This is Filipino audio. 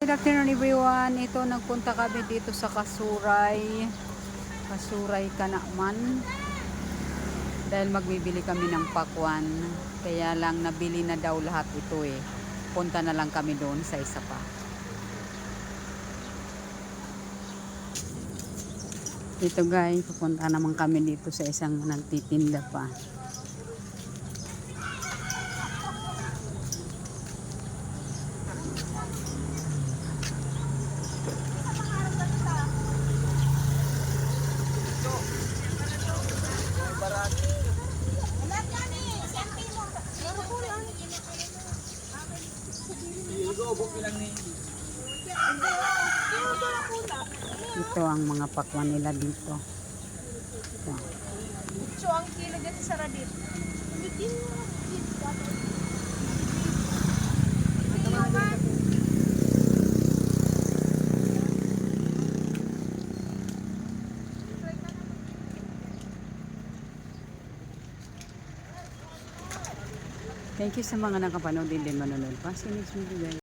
Good afternoon everyone. Ito nagpunta kami dito sa Kasuray. Kasuray Kanaman. Dahil magbibili kami ng pakwan. Kaya lang nabili na daw lahat ito eh. Punta na lang kami doon sa isa pa. Ito guys, pupunta naman kami dito sa isang nagtitinda pa. Ito ang mga pakwan nila dito. Ito. So, ang kilo dito sa radit. Thank you sa mga nakapanood din manonood pa. See you next video guys.